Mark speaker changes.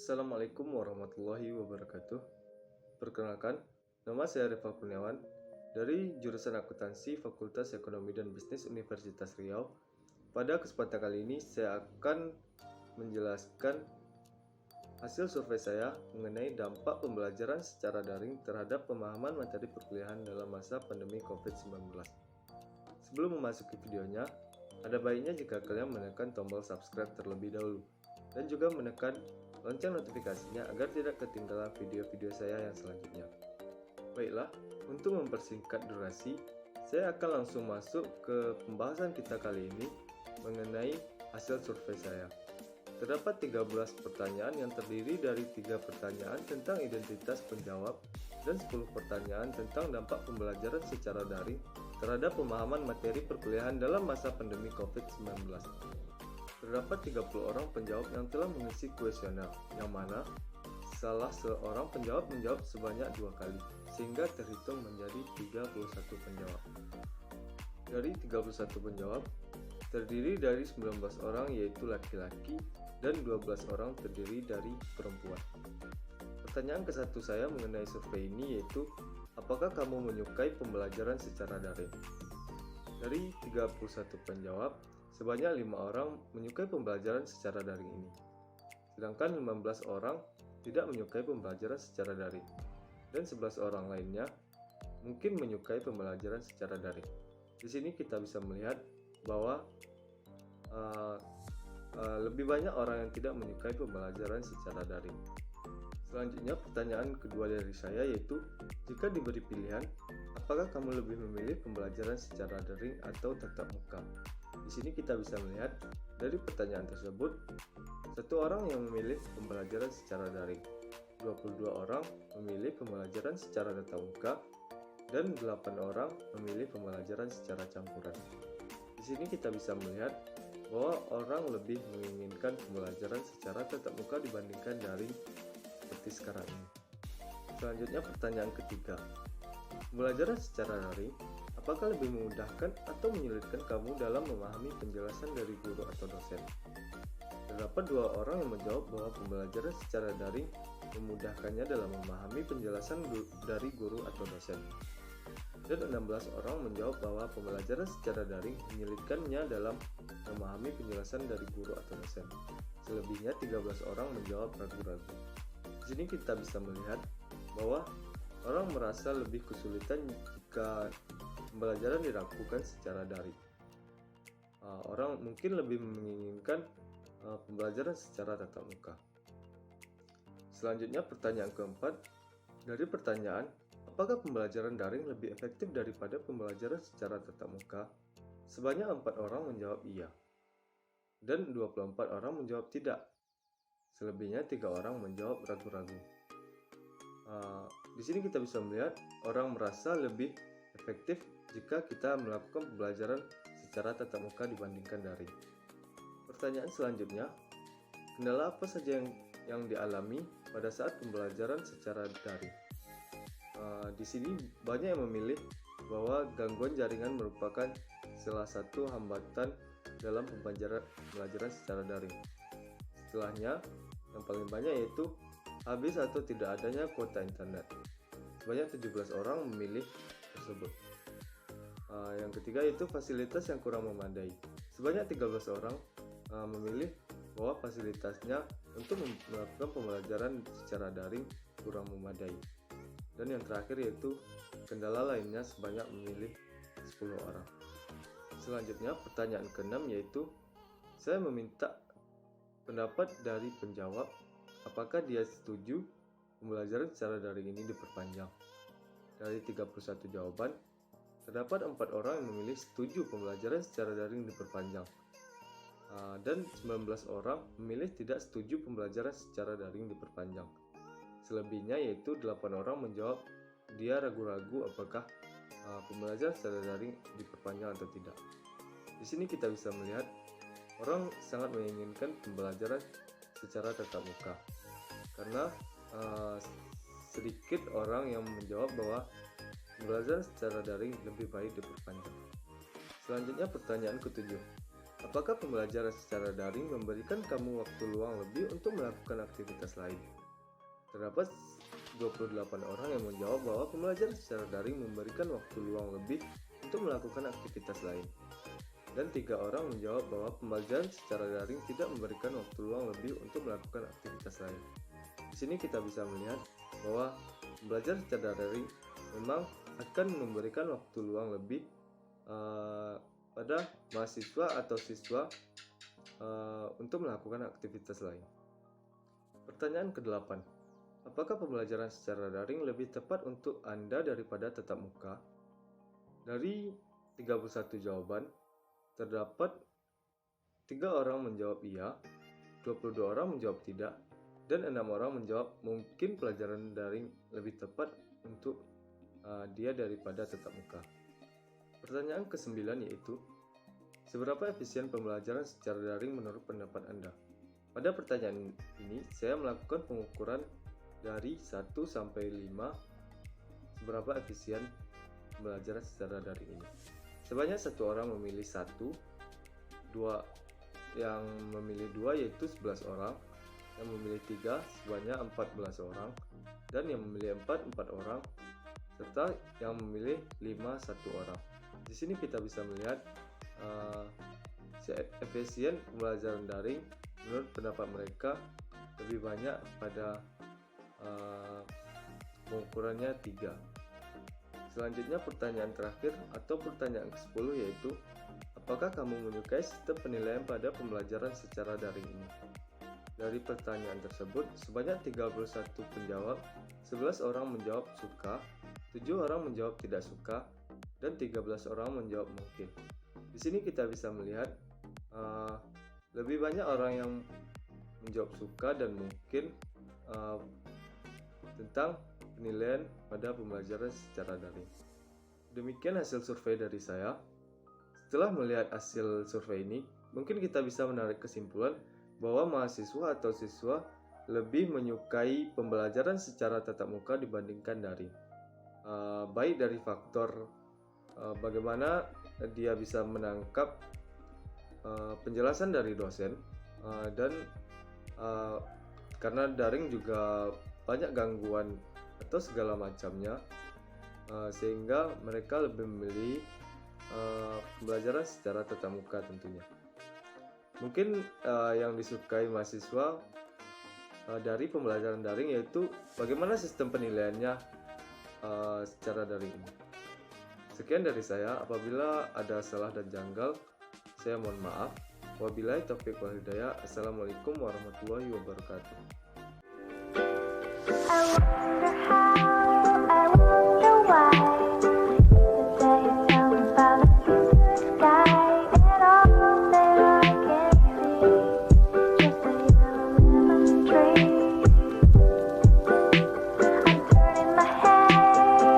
Speaker 1: Assalamualaikum warahmatullahi wabarakatuh. Perkenalkan, nama saya Rifa Kurniawan dari jurusan Akuntansi Fakultas Ekonomi dan Bisnis Universitas Riau. Pada kesempatan kali ini saya akan menjelaskan hasil survei saya mengenai dampak pembelajaran secara daring terhadap pemahaman materi perkuliahan dalam masa pandemi COVID-19. Sebelum memasuki videonya, ada baiknya jika kalian menekan tombol subscribe terlebih dahulu dan juga menekan lonceng notifikasinya agar tidak ketinggalan video-video saya yang selanjutnya. Baiklah, untuk mempersingkat durasi, saya akan langsung masuk ke pembahasan kita kali ini mengenai hasil survei saya. Terdapat 13 pertanyaan yang terdiri dari 3 pertanyaan tentang identitas penjawab dan 10 pertanyaan tentang dampak pembelajaran secara daring terhadap pemahaman materi perkuliahan dalam masa pandemi COVID-19. Terdapat 30 orang penjawab yang telah mengisi kuesioner, yang mana salah seorang penjawab menjawab sebanyak 2 kali, sehingga terhitung menjadi 31 penjawab. Dari 31 penjawab, terdiri dari 19 orang yaitu laki-laki dan 12 orang terdiri dari perempuan. Pertanyaan ke-1 saya mengenai survei ini yaitu, apakah kamu menyukai pembelajaran secara daring? Dari 31 penjawab, sebanyak 5 orang menyukai pembelajaran secara daring ini. Sedangkan 15 orang tidak menyukai pembelajaran secara daring. Dan 11 orang lainnya mungkin menyukai pembelajaran secara daring. Di sini kita bisa melihat bahwa lebih banyak orang yang tidak menyukai pembelajaran secara daring. Selanjutnya pertanyaan kedua dari saya yaitu, jika diberi pilihan, apakah kamu lebih memilih pembelajaran secara daring atau tatap muka? Di sini kita bisa melihat dari pertanyaan tersebut, 1 orang yang memilih pembelajaran secara daring, 22 orang memilih pembelajaran secara tatap muka, dan 8 orang memilih pembelajaran secara campuran. Di sini kita bisa melihat bahwa orang lebih menginginkan pembelajaran secara tatap muka dibandingkan daring seperti sekarang ini. Selanjutnya pertanyaan ketiga, pembelajaran secara daring apakah lebih memudahkan atau menyulitkan kamu dalam memahami penjelasan dari guru atau dosen? Terdapat 2 orang yang menjawab bahwa pembelajaran secara daring memudahkannya dalam memahami penjelasan dari guru atau dosen. Dan 16 orang menjawab bahwa pembelajaran secara daring menyulitkannya dalam memahami penjelasan dari guru atau dosen. Selebihnya 13 orang menjawab ragu-ragu. Di sini kita bisa melihat bahwa orang merasa lebih kesulitan jika pembelajaran dilakukan secara daring. Orang mungkin lebih menginginkan pembelajaran secara tatap muka. Selanjutnya pertanyaan keempat, dari pertanyaan, apakah pembelajaran daring lebih efektif daripada pembelajaran secara tatap muka? Sebanyak 4 orang menjawab iya, dan 24 orang menjawab tidak. Selebihnya 3 orang menjawab ragu-ragu. Di sini kita bisa melihat orang merasa lebih efektif jika kita melakukan pembelajaran secara tatap muka dibandingkan daring. Pertanyaan selanjutnya, kendala apa saja yang dialami pada saat pembelajaran secara daring? Di sini banyak yang memilih bahwa gangguan jaringan merupakan salah satu hambatan dalam pembelajaran secara daring. Setelahnya, yang paling banyak yaitu habis atau tidak adanya kuota internet. Sebanyak 17 orang memilih tersebut. Yang ketiga yaitu fasilitas yang kurang memadai. Sebanyak 13 orang memilih bahwa fasilitasnya untuk melakukan pembelajaran secara daring kurang memadai. Dan yang terakhir yaitu kendala lainnya sebanyak memilih 10 orang. Selanjutnya pertanyaan ke-6 yaitu, saya meminta pendapat dari penjawab apakah dia setuju pembelajaran secara daring ini diperpanjang. Dari 31 jawaban, terdapat 4 orang yang memilih setuju pembelajaran secara daring diperpanjang. Dan 19 orang memilih tidak setuju pembelajaran secara daring diperpanjang. Selebihnya yaitu 8 orang menjawab dia ragu-ragu apakah pembelajaran secara daring diperpanjang atau tidak. Di sini kita bisa melihat orang sangat menginginkan pembelajaran secara tatap muka karena sedikit orang yang menjawab bahwa pembelajaran secara daring lebih baik diperpanjang. Selanjutnya pertanyaan ke-7. Apakah pembelajaran secara daring memberikan kamu waktu luang lebih untuk melakukan aktivitas lain? Terdapat 28 orang yang menjawab bahwa pembelajaran secara daring memberikan waktu luang lebih untuk melakukan aktivitas lain. Dan 3 orang menjawab bahwa pembelajaran secara daring tidak memberikan waktu luang lebih untuk melakukan aktivitas lain. Di sini kita bisa melihat bahwa belajar secara daring memang akan memberikan waktu luang lebih pada mahasiswa atau siswa untuk melakukan aktivitas lain. Pertanyaan ke-8. Apakah pembelajaran secara daring lebih tepat untuk Anda daripada tatap muka? Dari 31 jawaban, terdapat 3 orang menjawab iya, 22 orang menjawab tidak, dan 6 orang menjawab mungkin pelajaran daring lebih tepat untuk dia daripada tatap muka. Pertanyaan ke-9 yaitu, seberapa efisien pembelajaran secara daring menurut pendapat Anda? Pada pertanyaan ini, saya melakukan pengukuran dari 1 sampai 5 seberapa efisien pembelajaran secara daring ini. Sebanyak 1 orang memilih 1, 2 yang memilih 2 yaitu 11 orang, yang memilih 3 sebanyak 14 orang, dan yang memilih 4 orang, serta yang memilih 5 1 orang. Di sini kita bisa melihat efisien pembelajaran daring menurut pendapat mereka lebih banyak pada pengukurannya 3. Selanjutnya pertanyaan terakhir atau pertanyaan ke-10 yaitu, apakah kamu menyukai sistem penilaian pada pembelajaran secara daring ini? Dari pertanyaan tersebut, sebanyak 31 penjawab, 11 orang menjawab suka, 7 orang menjawab tidak suka, dan 13 orang menjawab mungkin. Di sini kita bisa melihat lebih banyak orang yang menjawab suka dan mungkin tentang penilaian pada pembelajaran secara daring. Demikian hasil survei dari saya. Setelah melihat hasil survei ini, mungkin kita bisa menarik kesimpulan bahwa mahasiswa atau siswa lebih menyukai pembelajaran secara tatap muka dibandingkan daring. Baik dari faktor bagaimana dia bisa menangkap penjelasan dari dosen dan karena daring juga banyak gangguan atau segala macamnya, sehingga mereka lebih memilih pembelajaran secara tatap muka tentunya. Mungkin yang disukai mahasiswa dari pembelajaran daring yaitu bagaimana sistem penilaiannya secara daring ini. Sekian dari saya. Apabila ada salah dan janggal, saya mohon maaf. Wabillahi taufiq wal hidayah. Assalamualaikum warahmatullahi wabarakatuh.